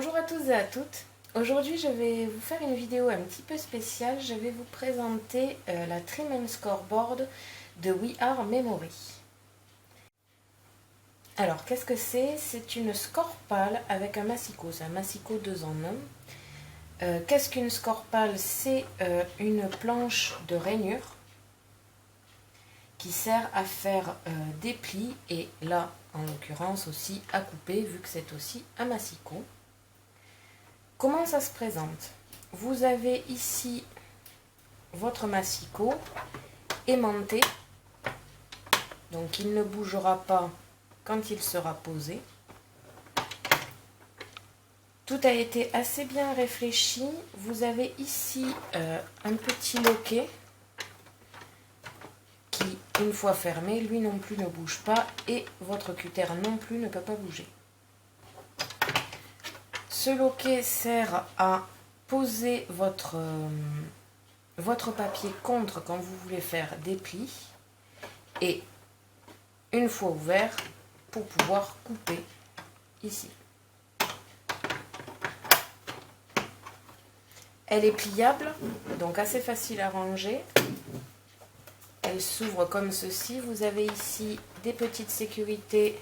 Bonjour à tous et à toutes. Aujourd'hui, je vais vous faire une vidéo un petit peu spéciale. Je vais vous présenter la Trim and Scoreboard de We Are Memory. Alors, qu'est-ce que c'est? C'est une score-pale avec un massicot. C'est un massicot 2 en 1. Qu'est-ce qu'une score-pale? C'est une planche de rainure qui sert à faire des plis et là, en l'occurrence, aussi à couper vu que c'est aussi un massicot. Comment ça se présente? Vous avez ici votre massicot aimanté, donc il ne bougera pas quand il sera posé. Tout a été assez bien réfléchi. Vous avez ici un petit loquet qui, une fois fermé, lui non plus ne bouge pas et votre cutter non plus ne peut pas bouger. Ce loquet sert à poser votre papier contre quand vous voulez faire des plis et une fois ouvert pour pouvoir couper ici. Elle est pliable, donc assez facile à ranger. Elle s'ouvre comme ceci. Vous avez ici des petites sécurités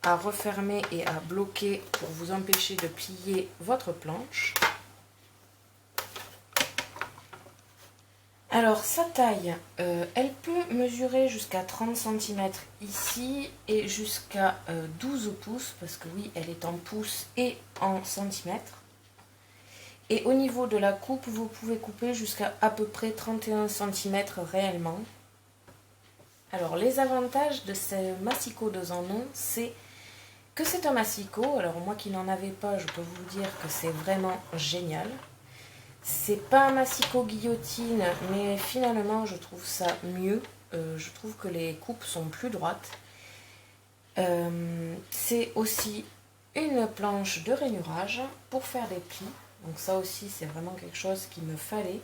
à refermer et à bloquer pour vous empêcher de plier votre planche. Alors sa taille, elle peut mesurer jusqu'à 30 cm ici et jusqu'à 12 pouces, parce que oui, elle est en pouces et en centimètres. Et au niveau de la coupe, vous pouvez couper jusqu'à à peu près 31 cm réellement. Alors les avantages de ce massicot 2 en 1, c'est que c'est un massicot. Alors moi qui n'en avais pas, je peux vous dire que c'est vraiment génial. C'est pas un massicot guillotine, mais finalement je trouve ça mieux. Je trouve que les coupes sont plus droites. C'est aussi une planche de rainurage pour faire des plis. Donc ça aussi c'est vraiment quelque chose qu'il me fallait.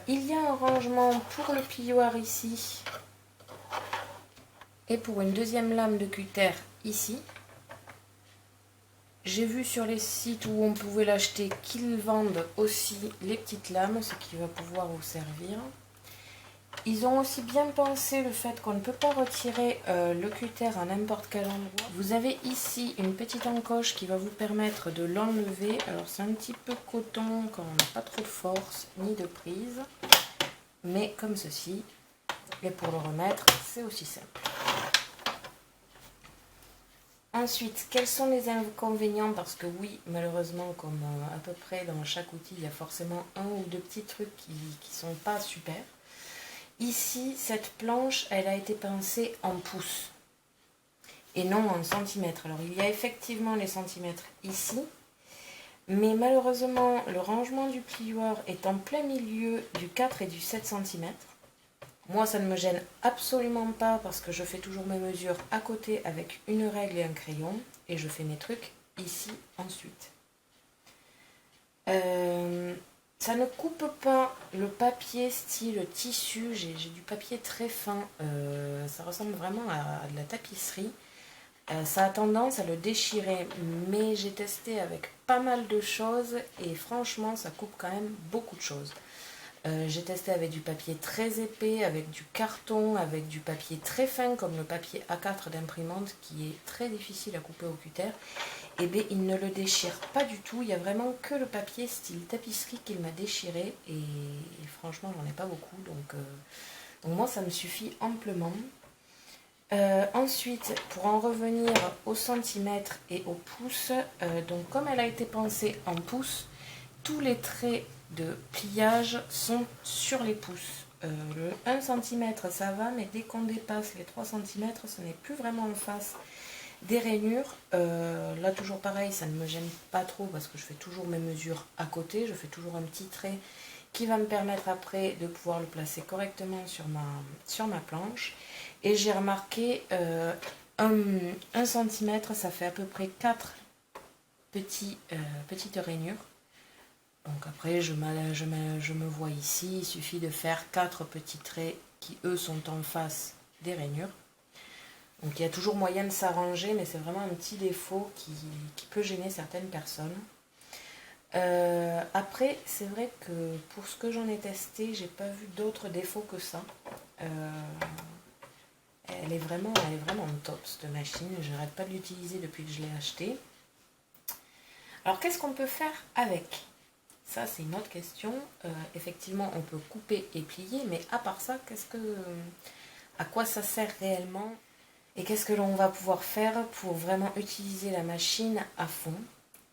Il y a un rangement pour le plioir ici. Et pour une deuxième lame de cutter ici. J'ai vu sur les sites où on pouvait l'acheter qu'ils vendent aussi les petites lames, ce qui va pouvoir vous servir. Ils ont aussi bien pensé le fait qu'on ne peut pas retirer le cutter à n'importe quel endroit. Vous avez ici une petite encoche qui va vous permettre de l'enlever. Alors c'est un petit peu coton quand on n'a pas trop de force ni de prise. Mais comme ceci. Et pour le remettre, c'est aussi simple. Ensuite, quels sont les inconvénients? Parce que oui, malheureusement, comme à peu près dans chaque outil, il y a forcément un ou deux petits trucs qui ne sont pas super. Ici, cette planche, elle a été pincée en pouces et non en centimètres. Alors, il y a effectivement les centimètres ici, mais malheureusement, le rangement du plioir est en plein milieu du 4 et du 7 cm. Moi, ça ne me gêne absolument pas parce que je fais toujours mes mesures à côté avec une règle et un crayon et je fais mes trucs ici ensuite. Ça ne coupe pas le papier style tissu, j'ai du papier très fin, ça ressemble vraiment à de la tapisserie. Ça a tendance à le déchirer, mais j'ai testé avec pas mal de choses et franchement ça coupe quand même beaucoup de choses. J'ai testé avec du papier très épais, avec du carton, avec du papier très fin comme le papier A4 d'imprimante qui est très difficile à couper au cutter. Et bien il ne le déchire pas du tout, il n'y a vraiment que le papier style tapisserie qu'il m'a déchiré et franchement j'en ai pas beaucoup donc moi ça me suffit amplement. Ensuite, pour en revenir au centimètre et au pouce, donc comme elle a été pensée en pouces, tous les traits de pliage sont sur les pouces. Le 1 cm ça va, mais dès qu'on dépasse les 3 cm, ce n'est plus vraiment en face des rainures. Là toujours pareil, ça ne me gêne pas trop parce que je fais toujours mes mesures à côté. Je fais toujours un petit trait qui va me permettre après de pouvoir le placer correctement sur ma planche. Et j'ai remarqué 1 cm, ça fait à peu près 4 petites rainures. Donc après je me vois ici, il suffit de faire 4 petits traits qui eux sont en face des rainures. Donc il y a toujours moyen de s'arranger, mais c'est vraiment un petit défaut qui peut gêner certaines personnes. Après, c'est vrai que pour ce que j'en ai testé, j'ai pas vu d'autres défauts que ça. Elle est vraiment top cette machine. Je n'arrête pas de l'utiliser depuis que je l'ai achetée. Alors qu'est-ce qu'on peut faire avec? Ça c'est une autre question. Effectivement, on peut couper et plier, mais à part ça, à quoi ça sert réellement? Et qu'est-ce que l'on va pouvoir faire pour vraiment utiliser la machine à fond?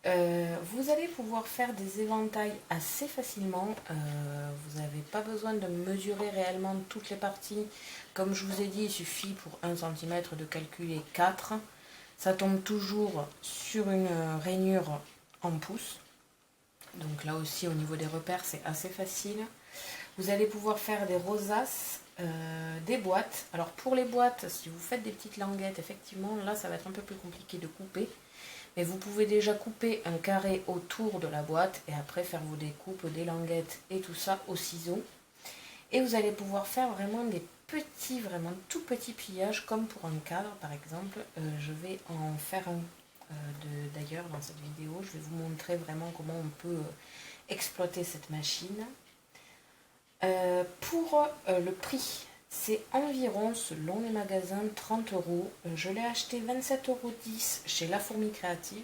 Vous allez pouvoir faire des éventails assez facilement. Vous n'avez pas besoin de mesurer réellement toutes les parties. Comme je vous ai dit, il suffit pour 1 cm de calculer 4. Ça tombe toujours sur une rainure en pouces. Donc là aussi, au niveau des repères, c'est assez facile. Vous allez pouvoir faire des rosaces, des boîtes. Alors pour les boîtes, si vous faites des petites languettes, effectivement, là, ça va être un peu plus compliqué de couper. Mais vous pouvez déjà couper un carré autour de la boîte et après faire vos découpes, des languettes et tout ça au ciseau. Et vous allez pouvoir faire vraiment des petits, vraiment tout petits pliages comme pour un cadre par exemple. Je vais en faire un d'ailleurs dans cette vidéo. Je vais vous montrer vraiment comment on peut exploiter cette machine. Pour le prix, c'est environ, selon les magasins, 30 €. Je l'ai acheté 27,10 € chez La Fourmi Créative.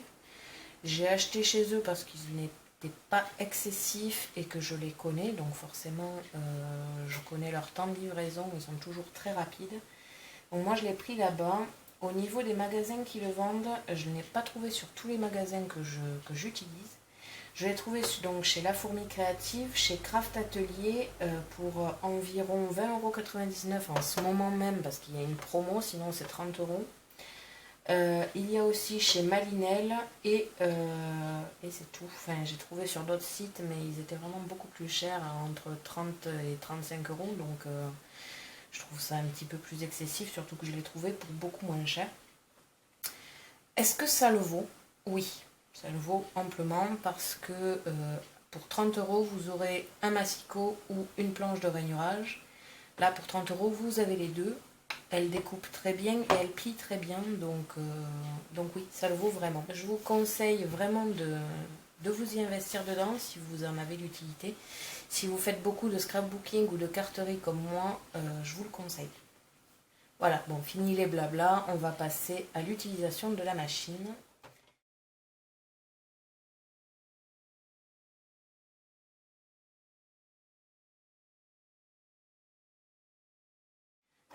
J'ai acheté chez eux parce qu'ils n'étaient pas excessifs et que je les connais. Donc forcément, je connais leur temps de livraison. Ils sont toujours très rapides. Donc moi, je l'ai pris là-bas. Au niveau des magasins qui le vendent, je ne l'ai pas trouvé sur tous les magasins que j'utilise. Je l'ai trouvé donc chez La Fourmi Créative, chez Craft Atelier pour environ 20,99 € en ce moment même parce qu'il y a une promo, sinon c'est 30 €. Il y a aussi chez Malinel et c'est tout. Enfin, j'ai trouvé sur d'autres sites, mais ils étaient vraiment beaucoup plus chers, entre 30 et 35 €. Donc je trouve ça un petit peu plus excessif, surtout que je l'ai trouvé pour beaucoup moins cher. Est-ce que ça le vaut? Oui. Ça le vaut amplement parce que pour 30 €, vous aurez un massicot ou une planche de rainurage. Là, pour 30 €, vous avez les deux. Elle découpe très bien et elle plie très bien. Donc oui, ça le vaut vraiment. Je vous conseille vraiment de vous y investir dedans si vous en avez l'utilité. Si vous faites beaucoup de scrapbooking ou de carterie comme moi, je vous le conseille. Voilà, bon, fini les blabla. On va passer à l'utilisation de la machine.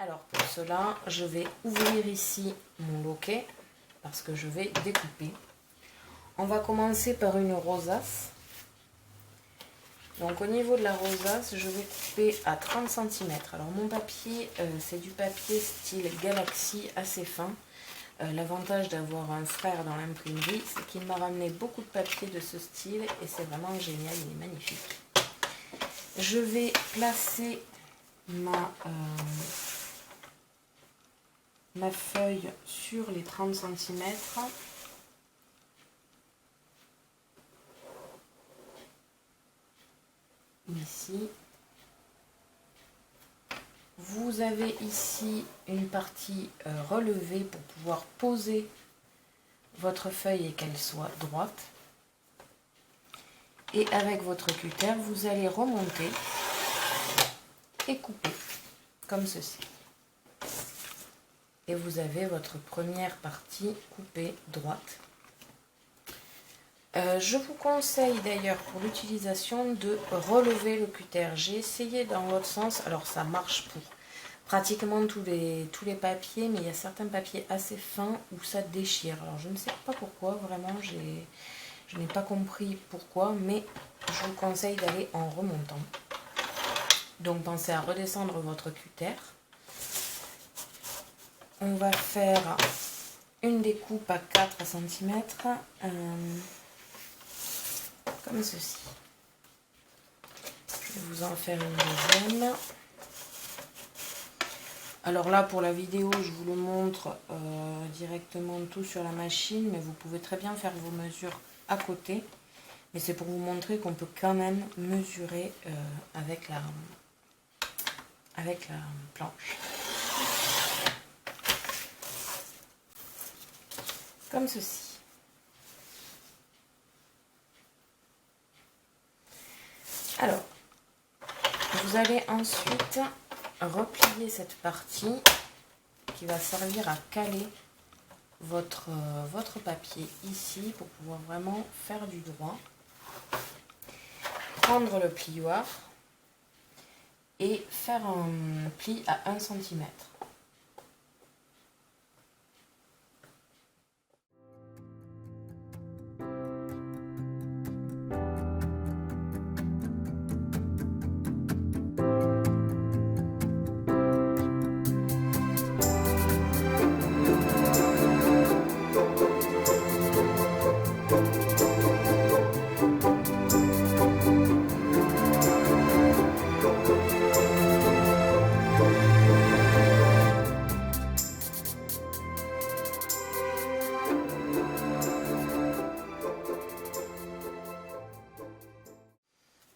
Alors pour cela, je vais ouvrir ici mon loquet parce que je vais découper. On va commencer par une rosace. Donc au niveau de la rosace, je vais couper à 30 cm. Alors mon papier, c'est du papier style Galaxy assez fin. L'avantage d'avoir un frère dans l'imprimerie, c'est qu'il m'a ramené beaucoup de papier de ce style et c'est vraiment génial, il est magnifique. Je vais placer ma feuille sur les 30 cm. Ici. Vous avez ici une partie relevée pour pouvoir poser votre feuille et qu'elle soit droite. Et avec votre cutter, vous allez remonter et couper comme ceci. Et vous avez votre première partie coupée droite. Je vous conseille d'ailleurs pour l'utilisation de relever le cutter. J'ai essayé dans l'autre sens, alors ça marche pour pratiquement tous les papiers, mais il y a certains papiers assez fins où ça déchire. Alors je ne sais pas pourquoi, vraiment je n'ai pas compris pourquoi, mais je vous conseille d'aller en remontant. Donc pensez à redescendre votre cutter. On va faire une découpe à 4 cm. Comme ceci. Je vais vous en faire une deuxième. Alors là, pour la vidéo, je vous le montre directement tout sur la machine, mais vous pouvez très bien faire vos mesures à côté. Mais c'est pour vous montrer qu'on peut quand même mesurer avec la planche. comme ceci. Alors, vous allez ensuite replier cette partie qui va servir à caler votre papier ici pour pouvoir vraiment faire du droit. Prendre le plioir et faire un pli à 1 cm.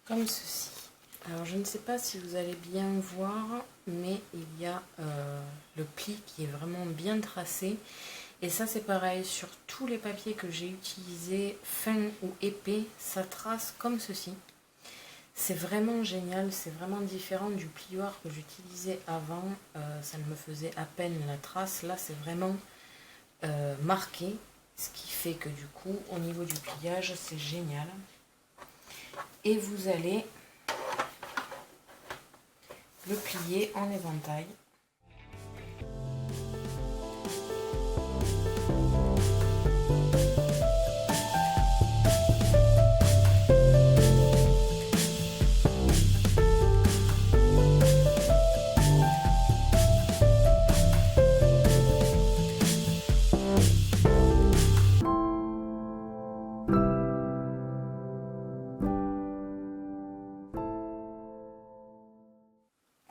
Comme ceci. Alors je ne sais pas si vous allez bien voir, mais il y a le pli qui est vraiment bien tracé. Et ça c'est pareil sur tous les papiers que j'ai utilisés, fins ou épais, ça trace comme ceci. C'est vraiment génial, c'est vraiment différent du plioir que j'utilisais avant. Ça ne me faisait à peine la trace, là c'est vraiment marqué. Ce qui fait que du coup au niveau du pliage c'est génial. Et vous allez le plier en éventail.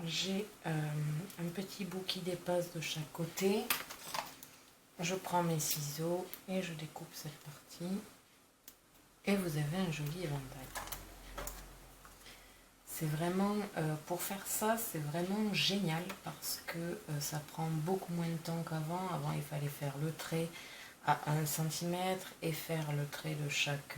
J'ai un petit bout qui dépasse de chaque côté. Je prends mes ciseaux et je découpe cette partie. Et vous avez un joli éventail. C'est vraiment, pour faire ça, c'est vraiment génial parce que ça prend beaucoup moins de temps qu'avant. Avant, il fallait faire le trait à 1 cm et faire le trait de chaque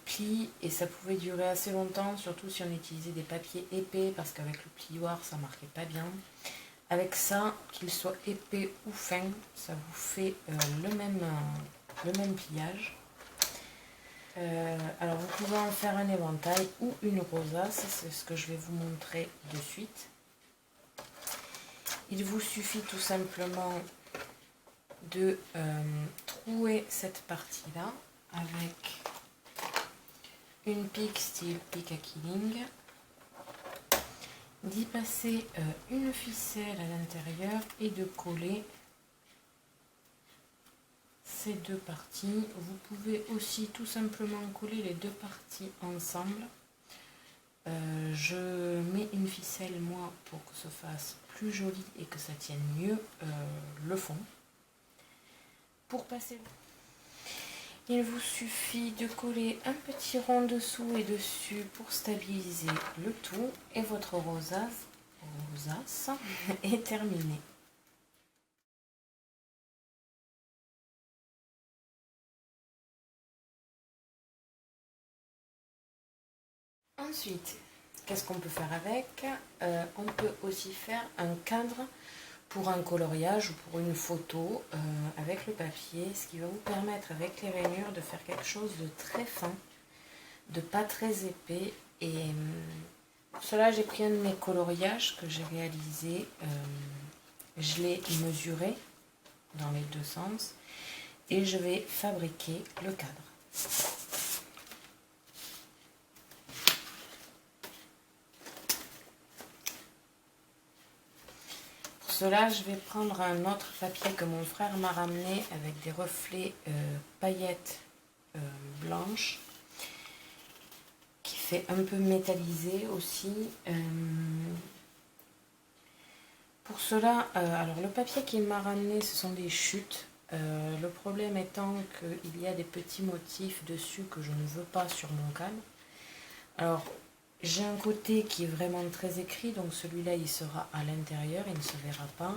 pli, et ça pouvait durer assez longtemps, surtout si on utilisait des papiers épais, parce qu'avec le plioir ça marquait pas bien. Avec ça, qu'il soit épais ou fin, ça vous fait le même pliage. Alors vous pouvez en faire un éventail ou une rosace, c'est ce que je vais vous montrer de suite. Il vous suffit tout simplement de trouer cette partie là avec une pique style pique à killing, d'y passer une ficelle à l'intérieur et de coller ces deux parties. Vous pouvez aussi tout simplement coller les deux parties ensemble. Je mets une ficelle moi pour que ce fasse plus joli et que ça tienne mieux le fond. Pour passer, il vous suffit de coller un petit rond dessous et dessus pour stabiliser le tout, et votre rosace est terminée. Ensuite, qu'est-ce qu'on peut faire avec? On peut aussi faire un cadre pour un coloriage ou pour une photo avec le papier, ce qui va vous permettre avec les rainures de faire quelque chose de très fin, de pas très épais. Et pour cela, j'ai pris un de mes coloriages que j'ai réalisé, je l'ai mesuré dans les deux sens et je vais fabriquer le cadre. Pour cela, je vais prendre un autre papier que mon frère m'a ramené avec des reflets paillettes blanches, qui fait un peu métallisé aussi. Pour cela, alors le papier qu'il m'a ramené, ce sont des chutes. Le problème étant qu'il y a des petits motifs dessus que je ne veux pas sur mon cadre. Alors, J'ai un côté qui est vraiment très écrit, donc celui-là il sera à l'intérieur, il ne se verra pas.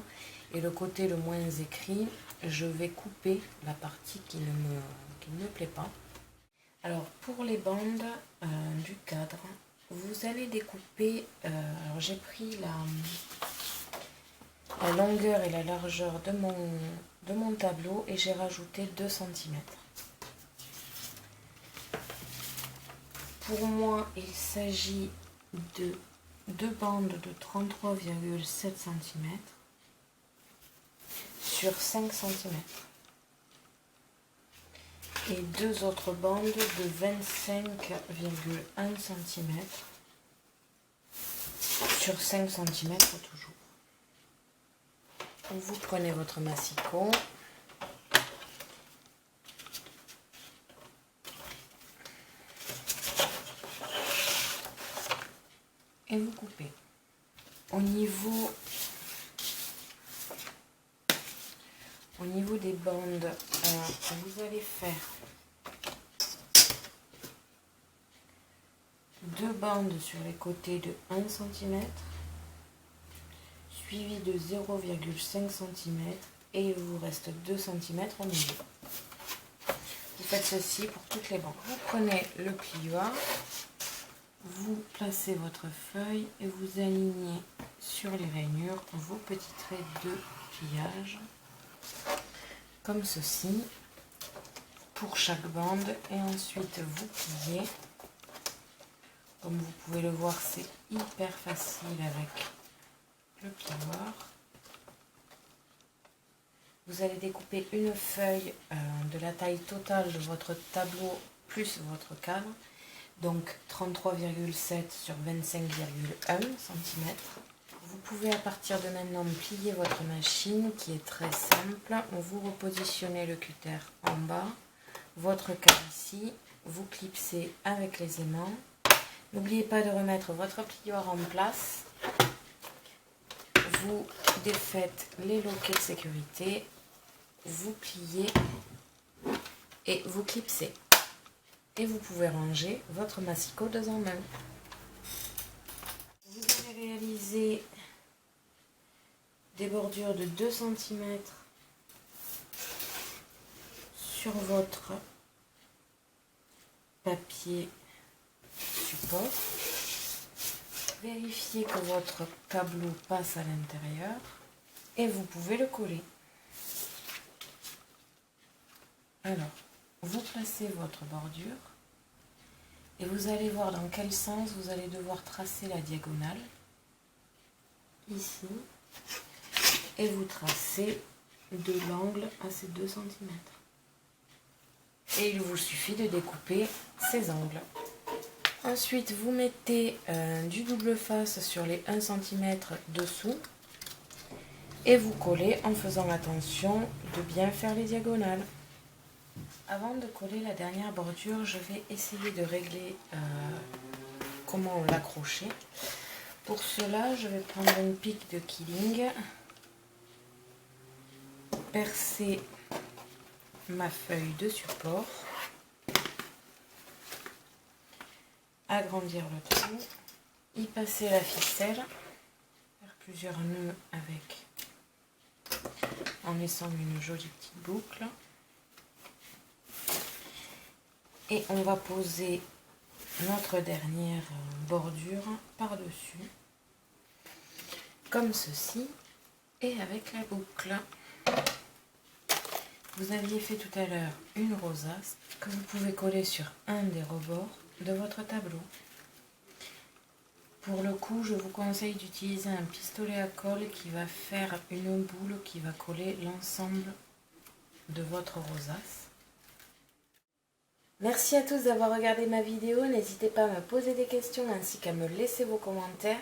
Et le côté le moins écrit, je vais couper la partie qui ne me plaît pas. Alors pour les bandes du cadre, vous allez découper, alors j'ai pris la longueur et la largeur de mon tableau et j'ai rajouté 2 cm. Pour moi, il s'agit de 2 bandes de 33,7 cm sur 5 cm et 2 autres bandes de 25,1 cm sur 5 cm toujours. Vous prenez votre massicot. Et vous coupez. Au niveau des bandes, vous allez faire 2 bandes sur les côtés de 1 cm, suivi de 0,5 cm et il vous reste 2 cm au milieu. Vous faites ceci pour toutes les bandes. Vous prenez le plioir. Vous placez votre feuille et vous alignez sur les rainures vos petits traits de pliage, comme ceci, pour chaque bande. Et ensuite vous pliez. Comme vous pouvez le voir, c'est hyper facile avec le plioir. Vous allez découper une feuille de la taille totale de votre tableau plus votre cadre. Donc 33,7 sur 25,1 cm. Vous pouvez à partir de maintenant plier votre machine qui est très simple. Vous repositionnez le cutter en bas, votre cadre ici, vous clipsez avec les aimants. N'oubliez pas de remettre votre plioir en place. Vous défaites les loquets de sécurité, vous pliez et vous clipsez. Et vous pouvez ranger votre massicot 2 en 1. Vous allez réaliser des bordures de 2 cm sur votre papier support. Vérifiez que votre tableau passe à l'intérieur et vous pouvez le coller. Alors, vous placez votre bordure et vous allez voir dans quel sens vous allez devoir tracer la diagonale ici et vous tracez de l'angle à ces 2 cm. Et il vous suffit de découper ces angles. Ensuite, vous mettez du double face sur les 1 cm dessous et vous collez en faisant attention de bien faire les diagonales. Avant de coller la dernière bordure, je vais essayer de régler comment l'accrocher. Pour cela, je vais prendre une pique de Killing, percer ma feuille de support, agrandir le trou, y passer la ficelle, faire plusieurs nœuds avec, en laissant une jolie petite boucle. Et on va poser notre dernière bordure par-dessus, comme ceci, et avec la boucle. Vous aviez fait tout à l'heure une rosace que vous pouvez coller sur un des rebords de votre tableau. Pour le coup, je vous conseille d'utiliser un pistolet à colle qui va faire une boule qui va coller l'ensemble de votre rosace. Merci à tous d'avoir regardé ma vidéo. N'hésitez pas à me poser des questions ainsi qu'à me laisser vos commentaires.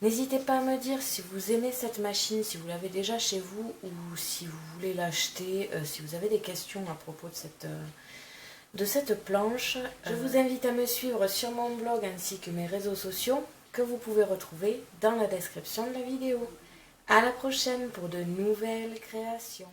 N'hésitez pas à me dire si vous aimez cette machine, si vous l'avez déjà chez vous ou si vous voulez l'acheter, si vous avez des questions à propos de cette planche. Je vous invite à me suivre sur mon blog ainsi que mes réseaux sociaux que vous pouvez retrouver dans la description de la vidéo. À la prochaine pour de nouvelles créations.